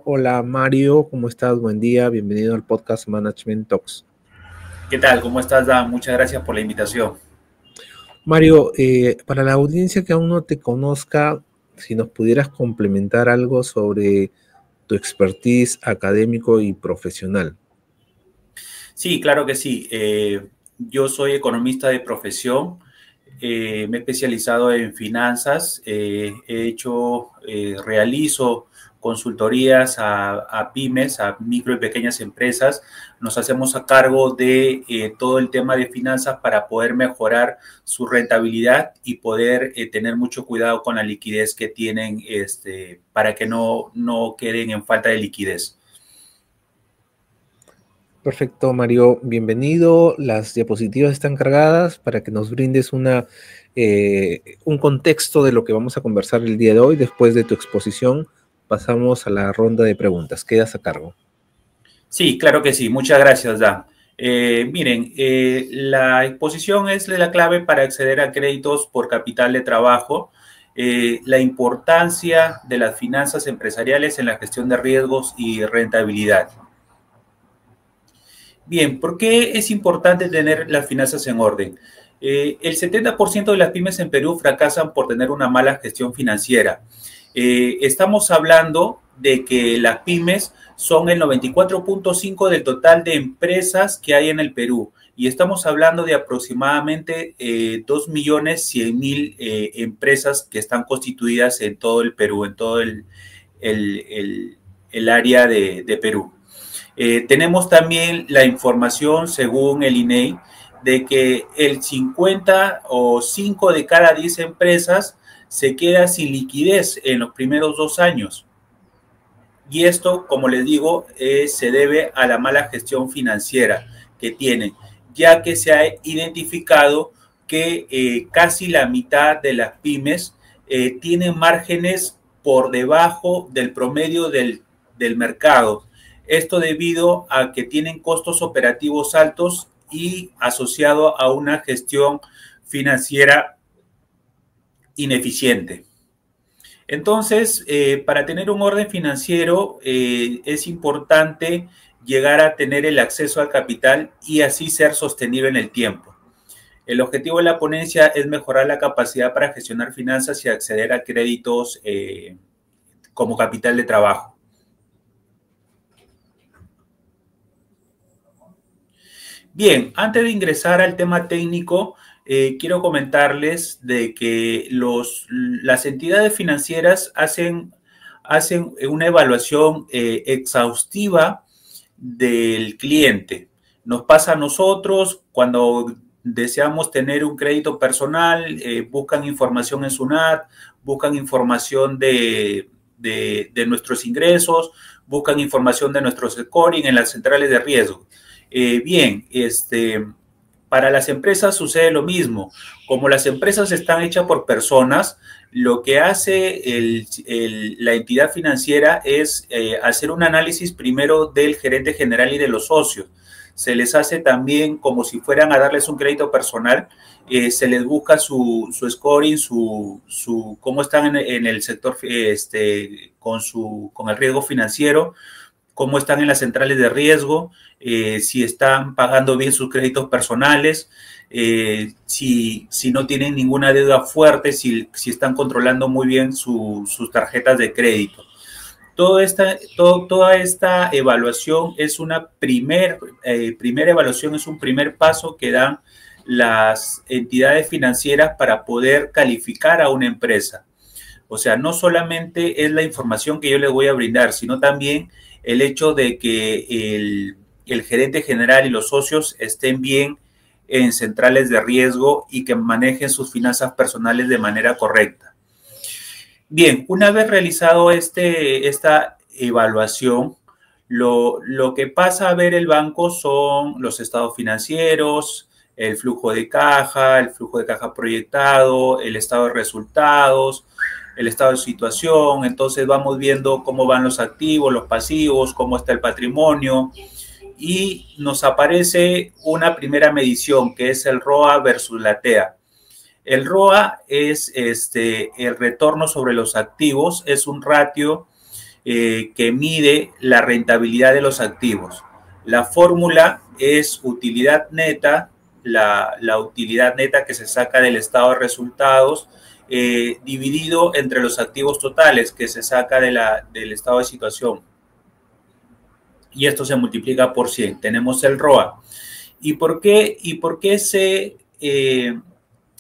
Hola Mario, ¿cómo estás? Buen día, bienvenido al podcast Management Talks. ¿Qué tal? ¿Cómo estás, Dan? Muchas gracias por la invitación. Mario, para la audiencia que aún no te conozca, si nos pudieras complementar algo sobre tu expertise académico y profesional. Sí, claro que sí. Yo soy economista de profesión. Me he especializado en finanzas. Realizo consultorías a pymes, a micro y pequeñas empresas. Nos hacemos a cargo de todo el tema de finanzas para poder mejorar su rentabilidad y poder tener mucho cuidado con la liquidez que tienen, para que no queden en falta de liquidez. Perfecto, Mario, bienvenido. Las diapositivas están cargadas para que nos brindes un contexto de lo que vamos a conversar el día de hoy. Después de tu exposición, pasamos a la ronda de preguntas. Quedas a cargo. Sí, claro que sí. Muchas gracias, Dan. Miren, la exposición es la clave para acceder a créditos por capital de trabajo, la importancia de las finanzas empresariales en la gestión de riesgos y rentabilidad. Bien, ¿por qué es importante tener las finanzas en orden? El 70% de las pymes en Perú fracasan por tener una mala gestión financiera. Estamos hablando de que las pymes son el 94.5% del total de empresas que hay en el Perú y estamos hablando de aproximadamente 2.100.000 empresas que están constituidas en todo el Perú, en todo el área de Perú. Tenemos también la información, según el INEI, de que el 50 o 5 de cada 10 empresas se queda sin liquidez en los primeros 2 años. Y esto, como les digo, se debe a la mala gestión financiera que tienen, ya que se ha identificado que casi la mitad de las pymes tienen márgenes por debajo del promedio del mercado. Esto debido a que tienen costos operativos altos y asociado a una gestión financiera ineficiente. Entonces, para tener un orden financiero es importante llegar a tener el acceso al capital y así ser sostenible en el tiempo. El objetivo de la ponencia es mejorar la capacidad para gestionar finanzas y acceder a créditos como capital de trabajo. Bien, antes de ingresar al tema técnico, quiero comentarles de que las entidades financieras hacen una evaluación exhaustiva del cliente. Nos pasa a nosotros cuando deseamos tener un crédito personal, buscan información en SUNAT, buscan información de nuestros ingresos, buscan información de nuestro scoring en las centrales de riesgo. Para las empresas sucede lo mismo. Como las empresas están hechas por personas, lo que hace la entidad financiera es hacer un análisis primero del gerente general y de los socios. Se les hace también como si fueran a darles un crédito personal. Se les busca su scoring, cómo están en el sector con el riesgo financiero, cómo están en las centrales de riesgo, si están pagando bien sus créditos personales, si no tienen ninguna deuda fuerte, si están controlando muy bien sus tarjetas de crédito. Toda esta evaluación es una primera evaluación, es un primer paso que dan las entidades financieras para poder calificar a una empresa. O sea, no solamente es la información que yo les voy a brindar, sino también el hecho de que el gerente general y los socios estén bien en centrales de riesgo y que manejen sus finanzas personales de manera correcta. Bien, una vez realizado esta evaluación, lo que pasa a ver el banco son los estados financieros, el flujo de caja proyectado, el estado de resultados, el estado de situación. Entonces vamos viendo cómo van los activos, los pasivos, cómo está el patrimonio y nos aparece una primera medición que es el ROA versus la TEA. El ROA es el retorno sobre los activos, es un ratio que mide la rentabilidad de los activos. La fórmula es utilidad neta, la utilidad neta que se saca del estado de resultados, dividido entre los activos totales que se saca del estado de situación. Y esto se multiplica por 100. Tenemos el ROA. ¿Y por qué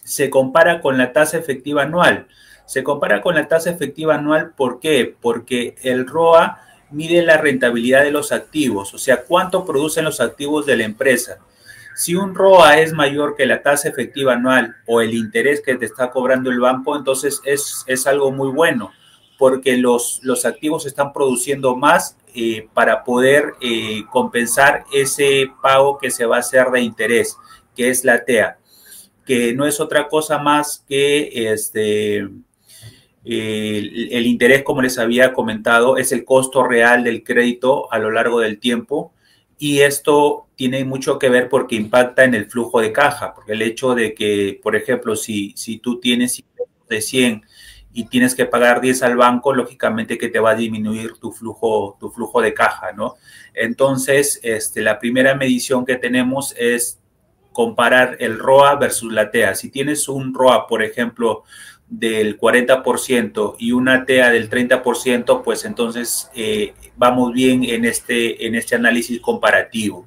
se compara con la tasa efectiva anual? Se compara con la tasa efectiva anual, ¿por qué? Porque el ROA mide la rentabilidad de los activos, o sea, cuánto producen los activos de la empresa. Si un ROA es mayor que la tasa efectiva anual o el interés que te está cobrando el banco, entonces es algo muy bueno, porque los activos están produciendo más para poder compensar ese pago que se va a hacer de interés, que es la TEA, que no es otra cosa más que el interés, como les había comentado, es el costo real del crédito a lo largo del tiempo, y esto tiene mucho que ver porque impacta en el flujo de caja, porque el hecho de que, por ejemplo, si tú tienes de 100 y tienes que pagar 10 al banco, lógicamente que te va a disminuir tu flujo de caja, ¿no? Entonces, la primera medición que tenemos es comparar el ROA versus la TEA. Si tienes un ROA, por ejemplo, del 40% y una TEA del 30%, pues entonces vamos bien en este análisis comparativo.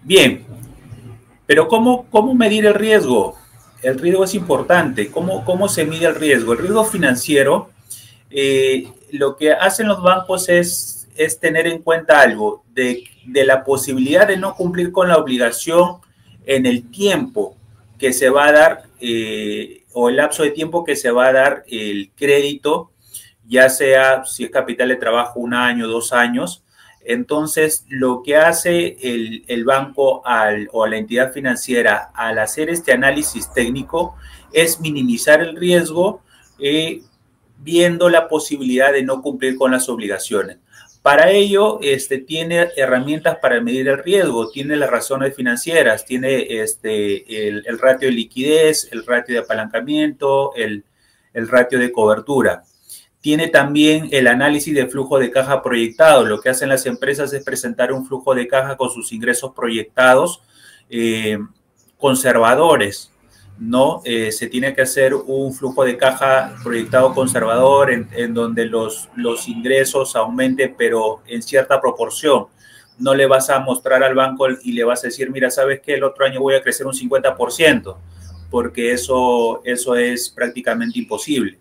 Bien, pero ¿cómo medir el riesgo? El riesgo es importante. ¿Cómo se mide el riesgo? El riesgo financiero, lo que hacen los bancos es tener en cuenta algo de la posibilidad de no cumplir con la obligación en el tiempo que se va a dar o el lapso de tiempo que se va a dar el crédito, ya sea si es capital de trabajo 1 año, 2 años. Entonces, lo que hace el banco o la entidad financiera al hacer este análisis técnico es minimizar el riesgo viendo la posibilidad de no cumplir con las obligaciones. Para ello, tiene herramientas para medir el riesgo, tiene las razones financieras, tiene el ratio de liquidez, el ratio de apalancamiento, el ratio de cobertura. Tiene también el análisis de flujo de caja proyectado. Lo que hacen las empresas es presentar un flujo de caja con sus ingresos proyectados conservadores, ¿no? Se tiene que hacer un flujo de caja proyectado conservador en donde los ingresos aumenten, pero en cierta proporción. No le vas a mostrar al banco y le vas a decir, mira, ¿sabes qué? El otro año voy a crecer un 50%, porque eso es prácticamente imposible.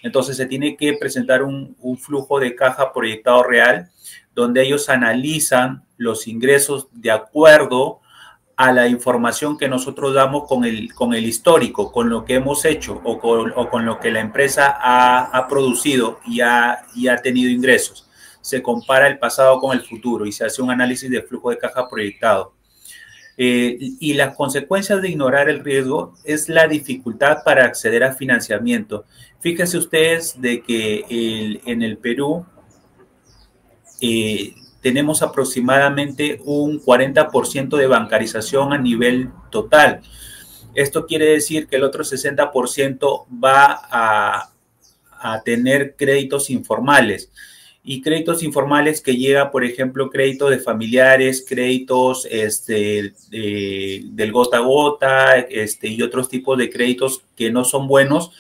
Entonces se tiene que presentar un flujo de caja proyectado real, donde ellos analizan los ingresos de acuerdo a la información que nosotros damos con el histórico, con lo que hemos hecho o con lo que la empresa ha producido y ha tenido ingresos. Se compara el pasado con el futuro y se hace un análisis de flujo de caja proyectado. Y las consecuencias de ignorar el riesgo es la dificultad para acceder a financiamiento. Fíjense ustedes de que en el Perú tenemos aproximadamente un 40% de bancarización a nivel total. Esto quiere decir que el otro 60% va a tener créditos informales. Y créditos informales que llega, por ejemplo, créditos de familiares, créditos del gota a gota y otros tipos de créditos que no son buenos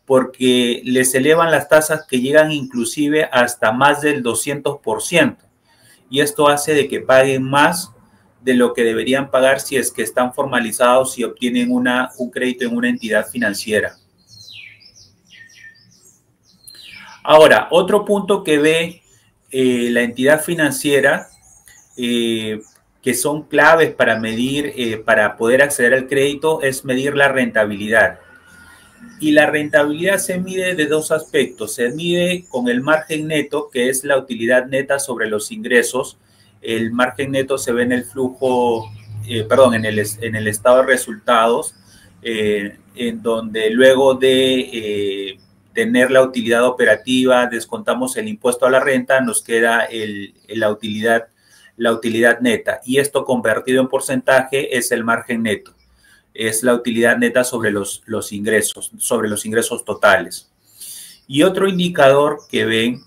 porque les elevan las tasas que llegan inclusive hasta más del 200%. Y esto hace de que paguen más de lo que deberían pagar si es que están formalizados y obtienen un crédito en una entidad financiera. Ahora, otro punto que ve la entidad financiera que son claves para medir, para poder acceder al crédito, es medir la rentabilidad. Y la rentabilidad se mide de dos aspectos. Se mide con el margen neto, que es la utilidad neta sobre los ingresos. El margen neto se ve en el flujo, en el estado de resultados, en donde luego de tener la utilidad operativa, descontamos el impuesto a la renta, nos queda la utilidad neta. Y esto convertido en porcentaje es el margen neto. es la utilidad neta sobre los ingresos totales. Y otro indicador que ven,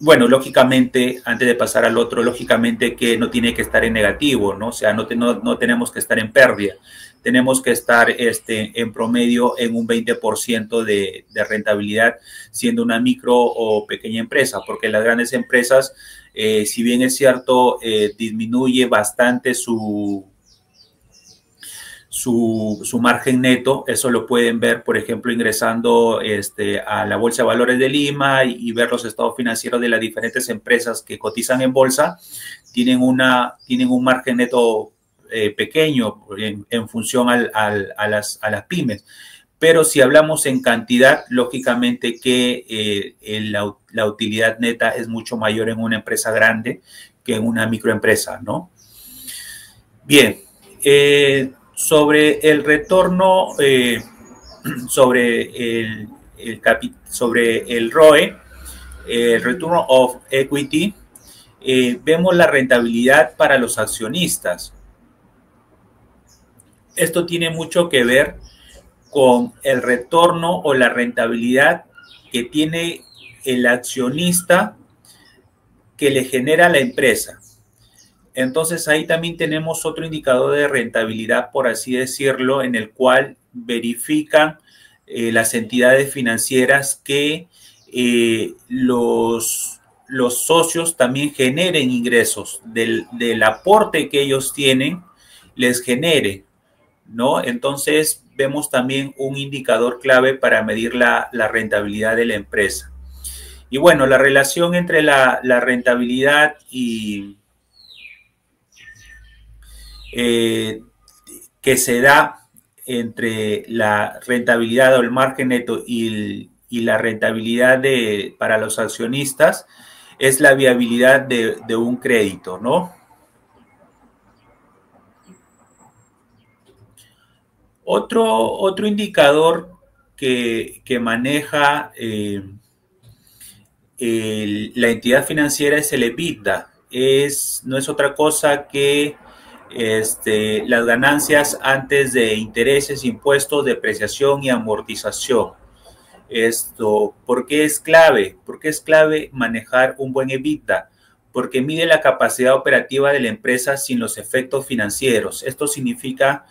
bueno, lógicamente, antes de pasar al otro, lógicamente que no tiene que estar en negativo, ¿no? O sea, no tenemos que estar en pérdida. Tenemos que estar en promedio en un 20% de rentabilidad, siendo una micro o pequeña empresa, porque las grandes empresas, si bien es cierto, disminuye bastante su margen neto. Eso lo pueden ver, por ejemplo, ingresando a la Bolsa de Valores de Lima y ver los estados financieros de las diferentes empresas que cotizan en bolsa. Tienen un margen neto pequeño en función a las pymes. Pero si hablamos en cantidad, lógicamente que la utilidad neta es mucho mayor en una empresa grande que en una microempresa, ¿no? Bien, sobre el retorno, sobre el ROE, el Return of Equity, vemos la rentabilidad para los accionistas. Esto tiene mucho que ver con el retorno o la rentabilidad que tiene el accionista que le genera la empresa. Entonces ahí también tenemos otro indicador de rentabilidad, por así decirlo, en el cual verifican las entidades financieras que los socios también generen ingresos del aporte que ellos tienen, les genere, ¿no? Entonces vemos también un indicador clave para medir la rentabilidad de la empresa. Y bueno, la relación entre la rentabilidad que se da entre la rentabilidad o el margen neto y la rentabilidad para los accionistas es la viabilidad de un crédito, ¿no? Otro indicador que maneja la entidad financiera es el EBITDA. No es otra cosa que las ganancias antes de intereses, impuestos, depreciación y amortización. ¿Por qué es clave? ¿Por qué es clave manejar un buen EBITDA? Porque mide la capacidad operativa de la empresa sin los efectos financieros. Esto significa,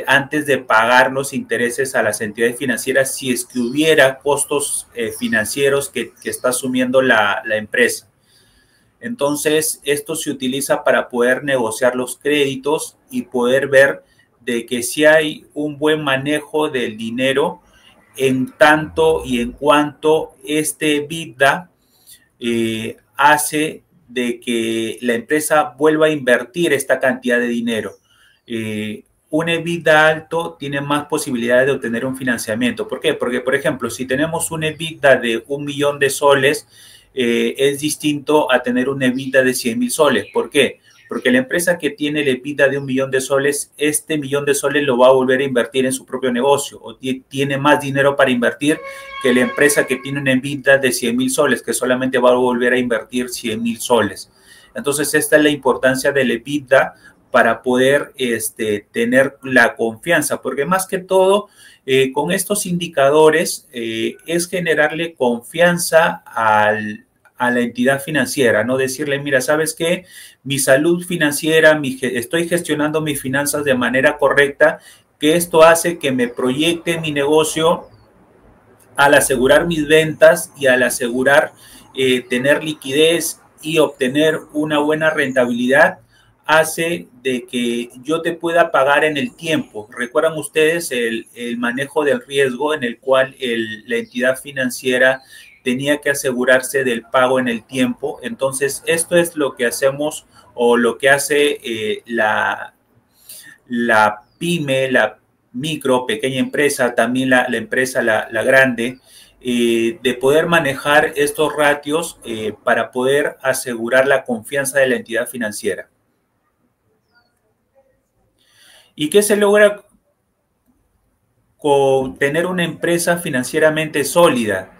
antes de pagar los intereses a las entidades financieras, si es que hubiera costos financieros que está asumiendo la empresa. Entonces, esto se utiliza para poder negociar los créditos y poder ver de que si hay un buen manejo del dinero en tanto y en cuanto EBITDA hace de que la empresa vuelva a invertir esta cantidad de dinero. Un EBITDA alto tiene más posibilidades de obtener un financiamiento. ¿Por qué? Porque, por ejemplo, si tenemos un EBITDA de 1 millón de soles, es distinto a tener un EBITDA de 100,000 soles. ¿Por qué? Porque la empresa que tiene el EBITDA de 1 millón de soles, este millón de soles lo va a volver a invertir en su propio negocio o tiene más dinero para invertir que la empresa que tiene un EBITDA de 100,000 soles, que solamente va a volver a invertir 100,000 soles. Entonces, esta es la importancia del EBITDA para poder tener la confianza, porque más que todo, con estos indicadores es generarle confianza a la entidad financiera, no decirle, mira, ¿sabes qué? Mi salud financiera, estoy gestionando mis finanzas de manera correcta, que esto hace que me proyecte mi negocio al asegurar mis ventas y al asegurar tener liquidez y obtener una buena rentabilidad, hace de que yo te pueda pagar en el tiempo. ¿Recuerdan ustedes el manejo del riesgo en el cual la entidad financiera tenía que asegurarse del pago en el tiempo? Entonces, esto es lo que hacemos o lo que hace la pyme, la micro, pequeña empresa, también la empresa, la grande, de poder manejar estos ratios para poder asegurar la confianza de la entidad financiera. ¿Y qué se logra con tener una empresa financieramente sólida?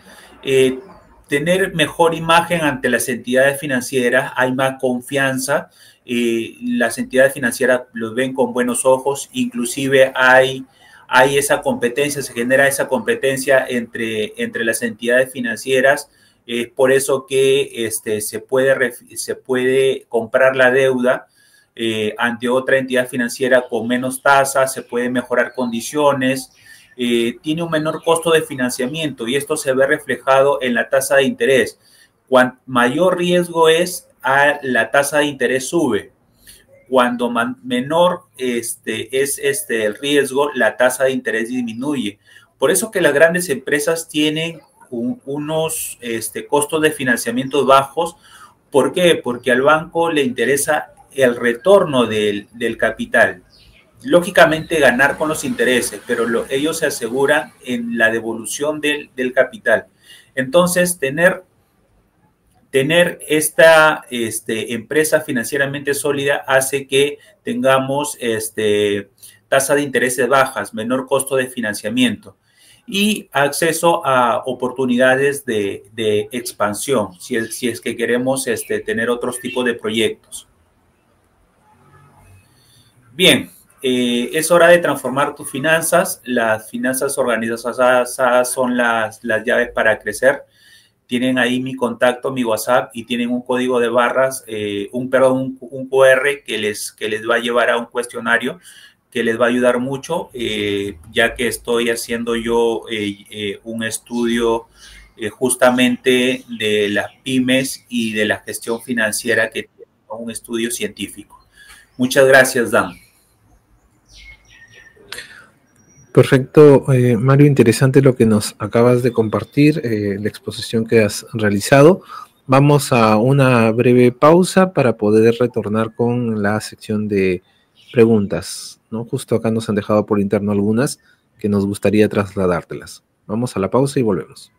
tener mejor imagen ante las entidades financieras, hay más confianza, las entidades financieras los ven con buenos ojos, inclusive hay esa competencia, se genera esa competencia entre las entidades financieras. Es por eso que se puede comprar la deuda ante otra entidad financiera con menos tasas, se puede mejorar condiciones, tiene un menor costo de financiamiento y esto se ve reflejado en la tasa de interés. Cuanto mayor riesgo es, la tasa de interés sube. Cuando menor es el riesgo, la tasa de interés disminuye. Por eso que las grandes empresas tienen unos costos de financiamiento bajos. ¿Por qué? Porque al banco le interesa el retorno del capital. Lógicamente ganar con los intereses, pero ellos se aseguran en la devolución del capital. Entonces, tener esta empresa financieramente sólida hace que tengamos tasa de intereses bajas, menor costo de financiamiento y acceso a oportunidades de expansión, si es que queremos tener otros tipos de proyectos. Bien, es hora de transformar tus finanzas. Las finanzas organizadas son las llaves para crecer. Tienen ahí mi contacto, mi WhatsApp y tienen un código de barras, un QR que les va a llevar a un cuestionario que les va a ayudar mucho, ya que estoy haciendo yo un estudio justamente de las pymes y de la gestión financiera, que es un estudio científico. Muchas gracias, Dan. Perfecto, Mario, interesante lo que nos acabas de compartir, la exposición que has realizado. Vamos a una breve pausa para poder retornar con la sección de preguntas, ¿no? Justo acá nos han dejado por interno algunas que nos gustaría trasladártelas. Vamos a la pausa y volvemos.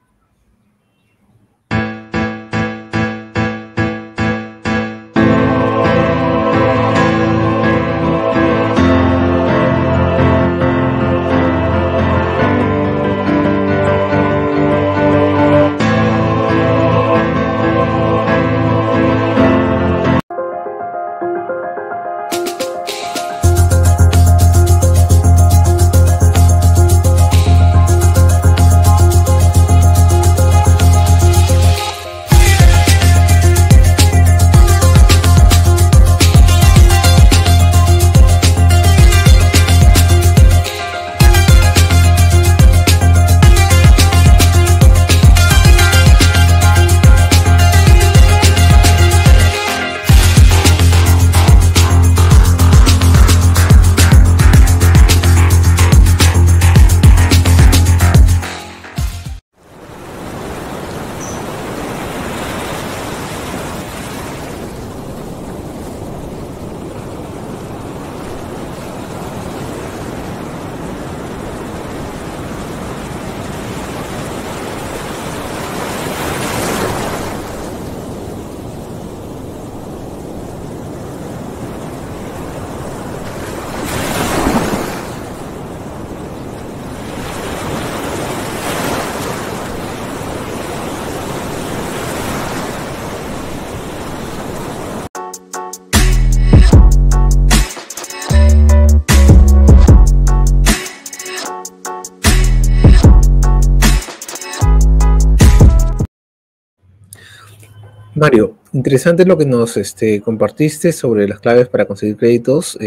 Mario, interesante lo que nos compartiste sobre las claves para conseguir créditos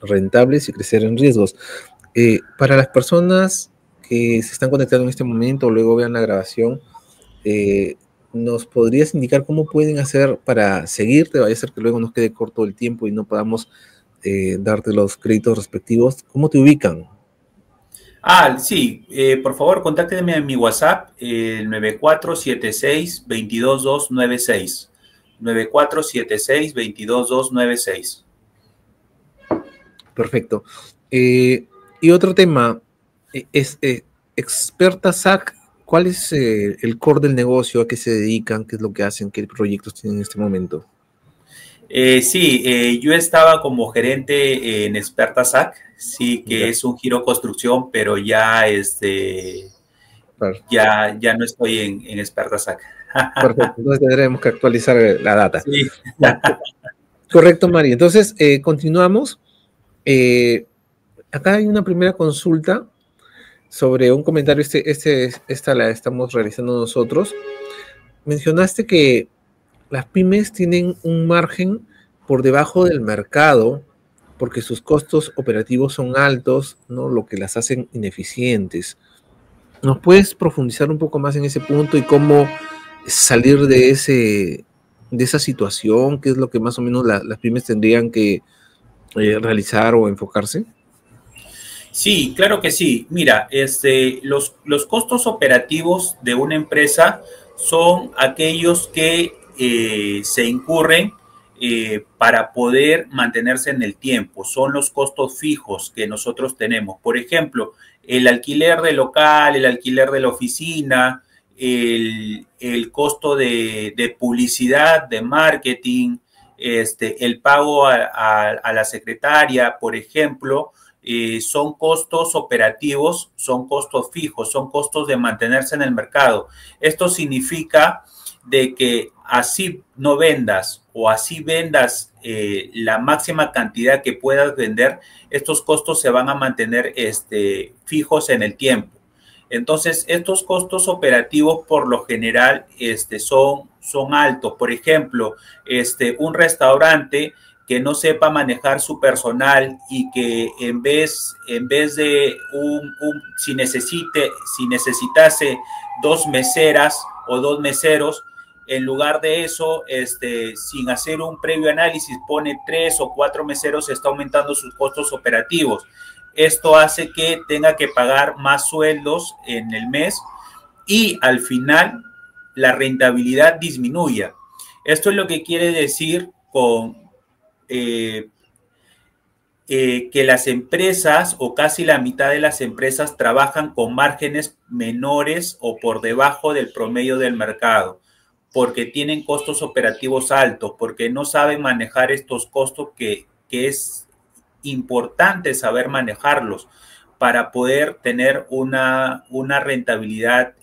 rentables y crecer en riesgos. Para las personas que se están conectando en este momento o luego vean la grabación, ¿nos podrías indicar cómo pueden hacer para seguirte? Vaya a ser que luego nos quede corto el tiempo y no podamos darte los créditos respectivos. ¿Cómo te ubican? Sí, por favor, contáctenme en mi WhatsApp, el 9476-22296. 9476-22296. Perfecto. Y otro tema, Experta SAC, ¿cuál es el core del negocio? ¿A qué se dedican? ¿Qué es lo que hacen? ¿Qué proyectos tienen en este momento? Yo estaba como gerente en Experta SAC, sí, que es un giro construcción, pero ya ya no estoy en Expertasac. Perfecto, entonces tendremos que actualizar la data. Sí. Ya. Correcto, Mario. Entonces, continuamos. Acá hay una primera consulta sobre un comentario, esta la estamos realizando nosotros. Mencionaste que las pymes tienen un margen por debajo del mercado porque sus costos operativos son altos, ¿no? Lo que las hacen ineficientes. ¿Nos puedes profundizar un poco más en ese punto y cómo salir de esa situación? ¿Qué es lo que más o menos las pymes tendrían que realizar o enfocarse? Sí, claro que sí. Mira, los costos operativos de una empresa son aquellos que se incurren para poder mantenerse en el tiempo. Son los costos fijos que nosotros tenemos. Por ejemplo, el alquiler del local, el alquiler de la oficina, el costo de publicidad, de marketing, el pago a la secretaria, por ejemplo, son costos operativos, son costos fijos, son costos de mantenerse en el mercado. Esto significa de que así no vendas o así vendas la máxima cantidad que puedas vender, estos costos se van a mantener fijos en el tiempo. Entonces, estos costos operativos por lo general son altos. Por ejemplo, un restaurante que no sepa manejar su personal y que en vez de si necesitase dos meseras o dos meseros, en lugar de eso, sin hacer un previo análisis, pone 3 o 4 meseros, está aumentando sus costos operativos. Esto hace que tenga que pagar más sueldos en el mes y al final la rentabilidad disminuya. Esto es lo que quiere decir con que las empresas o casi la mitad de las empresas trabajan con márgenes menores o por debajo del promedio del mercado, porque tienen costos operativos altos, porque no saben manejar estos costos que es importante saber manejarlos para poder tener una rentabilidad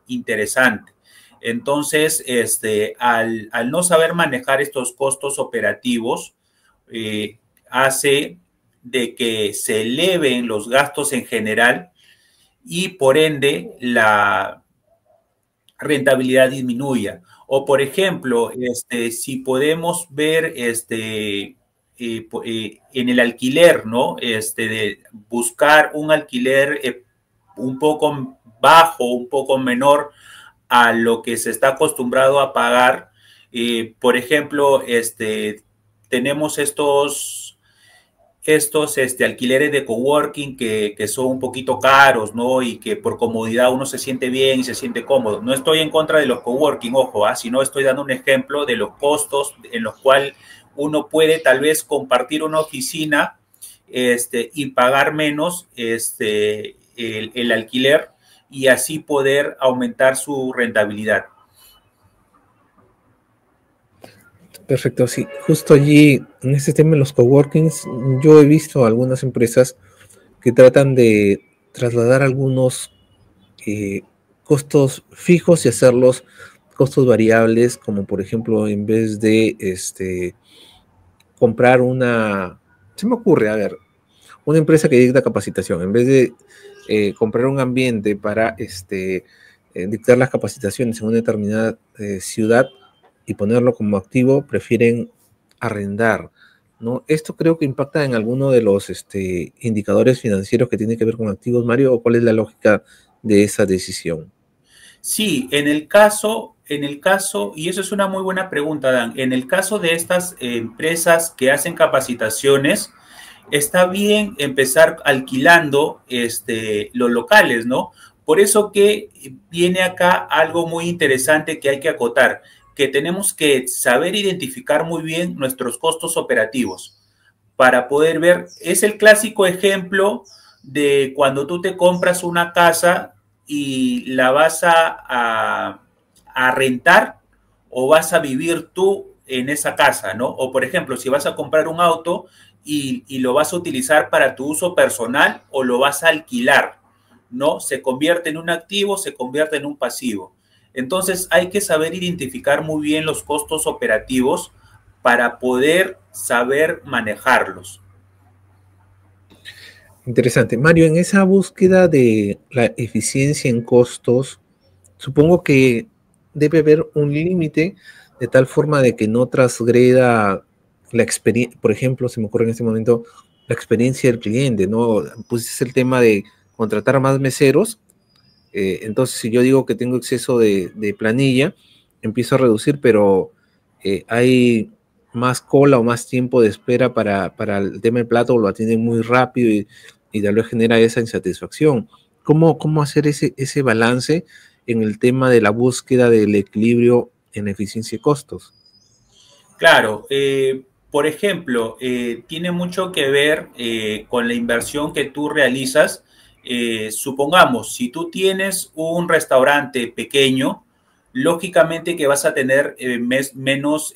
interesante. Entonces, al no saber manejar estos costos operativos, hace de que se eleven los gastos en general y por ende la rentabilidad disminuya. O por ejemplo, si podemos ver en el alquiler, ¿no? De buscar un alquiler un poco bajo, un poco menor a lo que se está acostumbrado a pagar. Por ejemplo, tenemos estos alquileres de coworking que son un poquito caros, ¿no? Y que por comodidad uno se siente bien y se siente cómodo. No estoy en contra de los coworking, ojo, sino estoy dando un ejemplo de los costos en los cuales uno puede tal vez compartir una oficina y pagar menos el alquiler y así poder aumentar su rentabilidad. Perfecto, sí. Justo allí, en este tema de los coworkings, yo he visto algunas empresas que tratan de trasladar algunos costos fijos y hacerlos costos variables, como por ejemplo, en vez de comprar se me ocurre, a ver, una empresa que dicta capacitación, en vez de comprar un ambiente para dictar las capacitaciones en una determinada ciudad y ponerlo como activo, prefieren arrendar, ¿no? Esto creo que impacta en alguno de los indicadores financieros que tienen que ver con activos, Mario, ¿o cuál es la lógica de esa decisión? Sí, en el caso, y eso es una muy buena pregunta, Dan, en el caso de estas empresas que hacen capacitaciones, está bien empezar alquilando los locales, ¿no? Por eso que viene acá algo muy interesante que hay que acotar, que tenemos que saber identificar muy bien nuestros costos operativos para poder ver, es el clásico ejemplo de cuando tú te compras una casa y la vas a rentar o vas a vivir tú en esa casa, ¿no? O por ejemplo, si vas a comprar un auto y lo vas a utilizar para tu uso personal o lo vas a alquilar, ¿no? Se convierte en un activo, se convierte en un pasivo. Entonces hay que saber identificar muy bien los costos operativos para poder saber manejarlos. Interesante. Mario, en esa búsqueda de la eficiencia en costos, supongo que debe haber un límite de tal forma de que no transgreda la experiencia, por ejemplo, se me ocurre en este momento la experiencia del cliente, ¿no? Pues es el tema de contratar más meseros. Entonces, si yo digo que tengo exceso de planilla, empiezo a reducir, pero hay más cola o más tiempo de espera para el tema del plato, o lo atienden muy rápido y tal vez genera esa insatisfacción. ¿Cómo hacer ese balance en el tema de la búsqueda del equilibrio en eficiencia y costos? Claro, por ejemplo, tiene mucho que ver con la inversión que tú realizas. Supongamos, si tú tienes un restaurante pequeño, lógicamente que vas a tener menos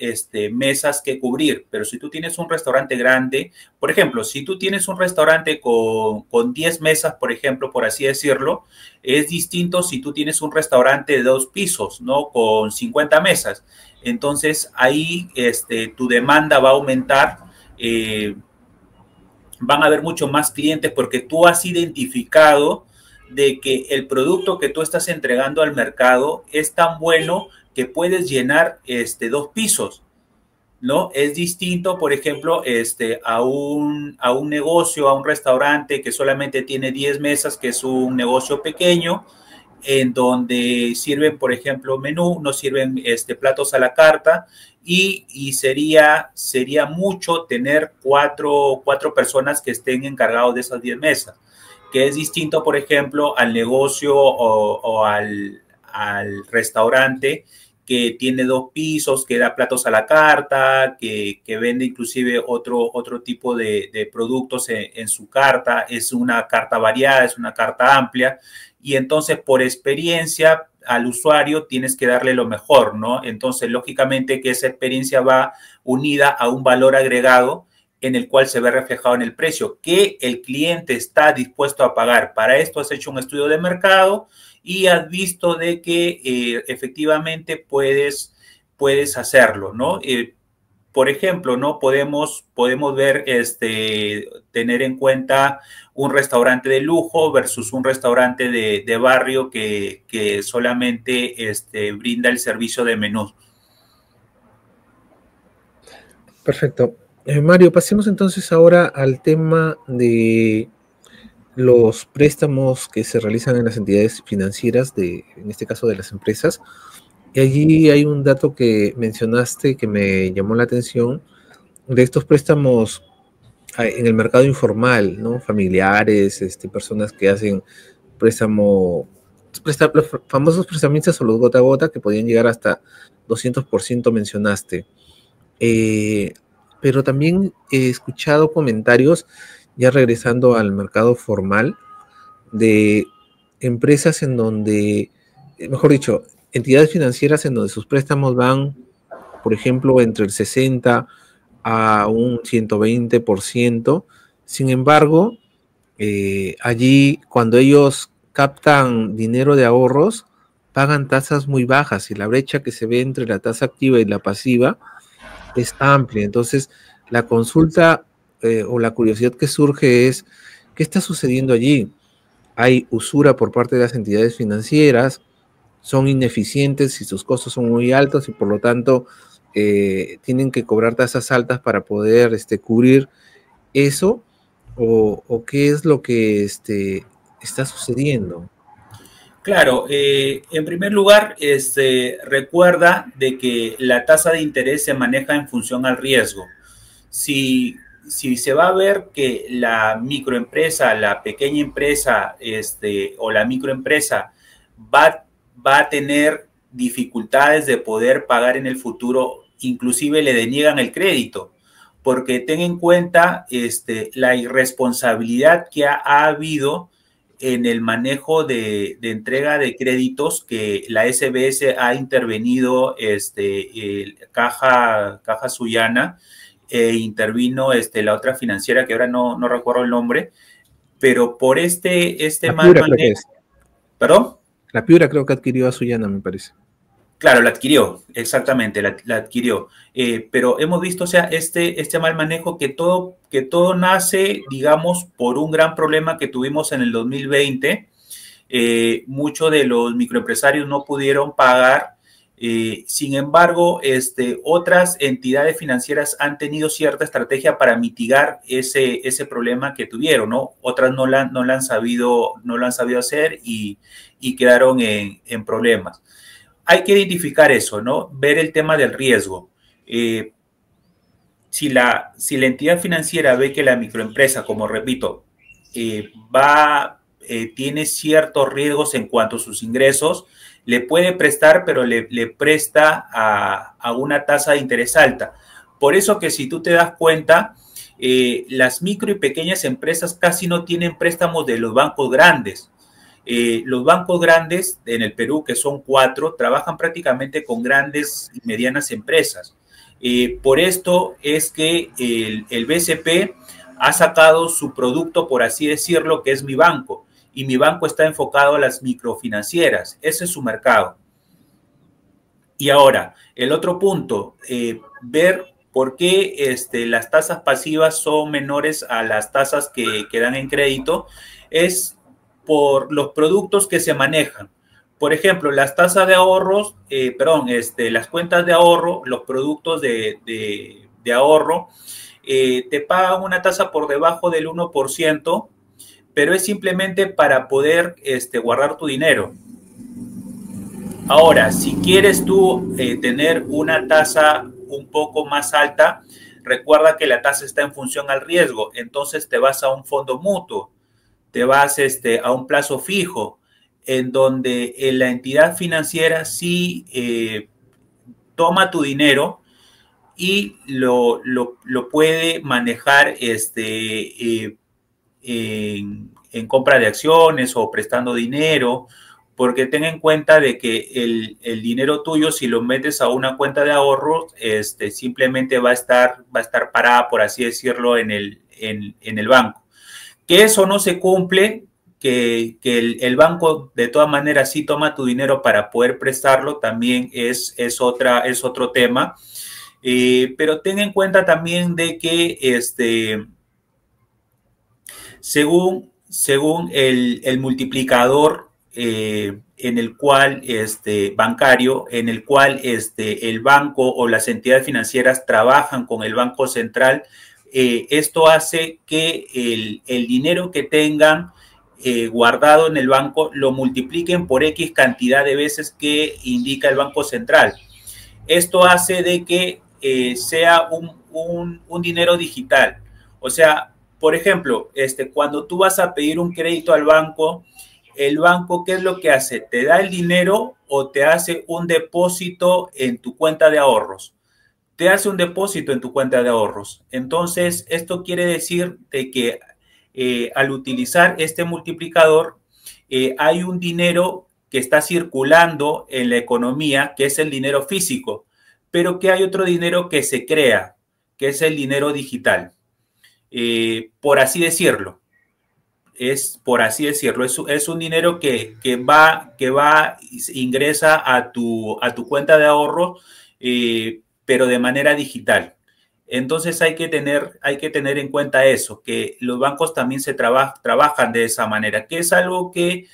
mesas que cubrir, pero si tú tienes un restaurante grande, por ejemplo, si tú tienes un restaurante con 10 mesas, por ejemplo, por así decirlo, es distinto si tú tienes un restaurante de 2 pisos, ¿no? Con 50 mesas. Entonces ahí tu demanda va a aumentar, eh, van a haber mucho más clientes porque tú has identificado de que el producto que tú estás entregando al mercado es tan bueno que puedes llenar 2 pisos, ¿no? Es distinto, por ejemplo, a un negocio, a un restaurante que solamente tiene 10 mesas, que es un negocio pequeño, en donde sirven, por ejemplo, menú, no sirven platos a la carta y sería mucho tener cuatro personas que estén encargados de esas 10 mesas, que es distinto, por ejemplo, al negocio o al restaurante que tiene 2 pisos, que da platos a la carta, que vende inclusive otro tipo de productos en su carta, es una carta variada, es una carta amplia, y entonces por experiencia al usuario tienes que darle lo mejor, ¿no? Entonces, lógicamente que esa experiencia va unida a un valor agregado en el cual se ve reflejado en el precio que el cliente está dispuesto a pagar. Para esto has hecho un estudio de mercado y has visto de que efectivamente puedes hacerlo, ¿no? Por ejemplo, ¿no? Podemos ver, tener en cuenta un restaurante de lujo versus un restaurante de barrio que solamente brinda el servicio de menú. Perfecto. Mario, pasemos entonces ahora al tema de los préstamos que se realizan en las entidades financieras, en este caso de las empresas. Y allí hay un dato que mencionaste que me llamó la atención de estos préstamos en el mercado informal, ¿no? Familiares, personas que hacen préstamo, los famosos prestamistas o los gota a gota que podían llegar hasta 200% mencionaste. Eh, pero también he escuchado comentarios, ya regresando al mercado formal, de empresas en donde, mejor dicho, entidades financieras en donde sus préstamos van, por ejemplo, entre el 60 a un 120%. Sin embargo, allí cuando ellos captan dinero de ahorros, pagan tasas muy bajas y la brecha que se ve entre la tasa activa y la pasiva es amplia. Entonces, la consulta o la curiosidad que surge es, ¿qué está sucediendo allí? Hay usura por parte de las entidades financieras, son ineficientes y sus costos son muy altos y por lo tanto tienen que cobrar tasas altas para poder cubrir eso, o qué es lo que está sucediendo. Claro, en primer lugar, recuerda de que la tasa de interés se maneja en función al riesgo. Si se va a ver que la microempresa, la pequeña empresa, o la microempresa va a tener dificultades de poder pagar en el futuro, inclusive le deniegan el crédito, porque ten en cuenta la irresponsabilidad que ha habido en el manejo de entrega de créditos, que la SBS ha intervenido, Caja Sullana, intervino la otra financiera que ahora no recuerdo el nombre, pero por este La mal Piura creo que manejo, es. ¿perdón? La Piura creo que adquirió a Suyana, me parece. Claro, la adquirió, exactamente, la adquirió. Pero hemos visto, o sea, este mal manejo que todo nace, digamos, por un gran problema que tuvimos en el 2020. Muchos de los microempresarios no pudieron pagar. Sin embargo, otras entidades financieras han tenido cierta estrategia para mitigar ese problema que tuvieron, ¿no? Otras no la han sabido hacer y quedaron en problemas. Hay que identificar eso, ¿no? Ver el tema del riesgo. Eh, si la entidad financiera ve que la microempresa, como repito, tiene ciertos riesgos en cuanto a sus ingresos, le puede prestar, pero le presta a una tasa de interés alta. Por eso que si tú te das cuenta, las micro y pequeñas empresas casi no tienen préstamos de los bancos grandes. Los bancos grandes en el Perú, que son 4, trabajan prácticamente con grandes y medianas empresas. Por esto es que el BCP ha sacado su producto, por así decirlo, que es Mi Banco. Y Mi Banco está enfocado a las microfinancieras. Ese es su mercado. Y ahora, el otro punto, ver por qué las tasas pasivas son menores a las tasas que dan en crédito, es por los productos que se manejan. Por ejemplo, las tasas de ahorros, las cuentas de ahorro, los productos de ahorro, te pagan una tasa por debajo del 1%, pero es simplemente para poder guardar tu dinero. Ahora, si quieres tú tener una tasa un poco más alta, recuerda que la tasa está en función al riesgo, entonces te vas a un fondo mutuo, te vas a un plazo fijo, en donde la entidad financiera sí toma tu dinero y lo puede manejar en compra de acciones o prestando dinero, porque ten en cuenta de que el dinero tuyo, si lo metes a una cuenta de ahorro, simplemente va a estar parada, por así decirlo, en el banco. Que eso no se cumple, que el banco de todas maneras sí toma tu dinero para poder prestarlo, también es otro tema. Pero ten en cuenta también de que según el multiplicador en el cual bancario, en el cual el banco o las entidades financieras trabajan con el Banco Central, esto hace que el dinero que tengan guardado en el banco lo multipliquen por X cantidad de veces que indica el Banco Central. Esto hace de que sea un dinero digital. O sea, por ejemplo, cuando tú vas a pedir un crédito al banco, el banco, ¿qué es lo que hace? ¿Te da el dinero o te hace un depósito en tu cuenta de ahorros? Te hace un depósito en tu cuenta de ahorros. Entonces, esto quiere decir de que al utilizar este multiplicador, hay un dinero que está circulando en la economía, que es el dinero físico, pero que hay otro dinero que se crea, que es el dinero digital, por así decirlo. Por así decirlo, es un dinero ingresa a tu cuenta de ahorro, pero de manera digital. Entonces hay que tener en cuenta eso, que los bancos también trabajan de esa manera, que es algo que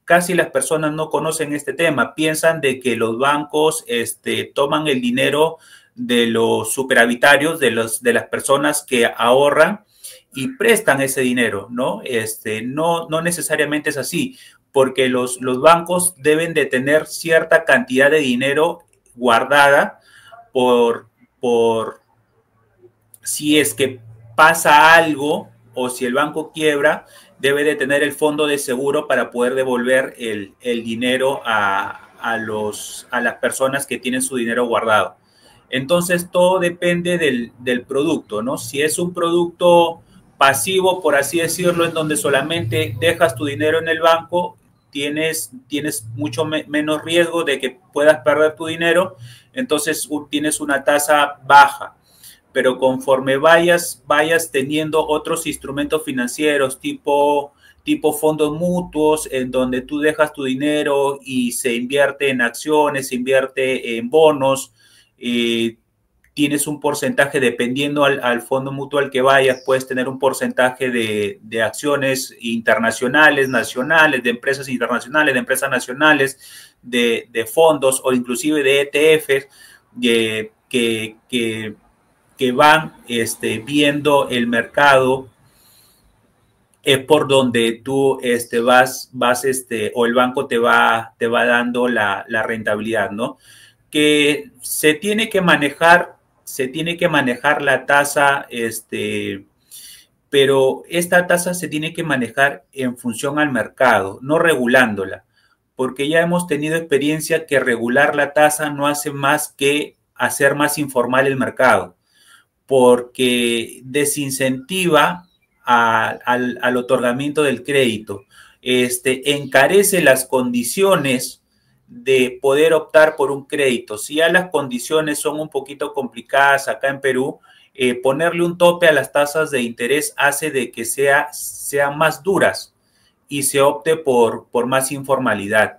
casi las personas no conocen este tema. Piensan de que los bancos toman el dinero de los superavitarios, de las personas que ahorran y prestan ese dinero, ¿no? No necesariamente es así, porque los bancos deben de tener cierta cantidad de dinero guardada por si es que pasa algo o si el banco quiebra, debe de tener el fondo de seguro para poder devolver el dinero a las personas que tienen su dinero guardado. Entonces, todo depende del producto, ¿no? Si es un producto pasivo, por así decirlo, en donde solamente dejas tu dinero en el banco, tienes mucho menos riesgo de que puedas perder tu dinero, entonces tienes una tasa baja. pero conforme vayas teniendo otros instrumentos financieros tipo fondos mutuos, en donde tú dejas tu dinero y se invierte en acciones, se invierte en bonos, tienes un porcentaje, dependiendo al fondo mutuo al que vayas, puedes tener un porcentaje de acciones internacionales, nacionales, de empresas internacionales, de empresas nacionales, de fondos o inclusive de ETFs que van viendo el mercado por donde tú vas o el banco te va dando la rentabilidad, ¿no? Que se tiene que manejar la tasa, pero esta tasa se tiene que manejar en función al mercado, no regulándola, porque ya hemos tenido experiencia que regular la tasa no hace más que hacer más informal el mercado, porque desincentiva al otorgamiento del crédito, encarece las condiciones de poder optar por un crédito. Si ya las condiciones son un poquito complicadas acá en Perú, ponerle un tope a las tasas de interés hace de que sean más duras y se opte por más informalidad.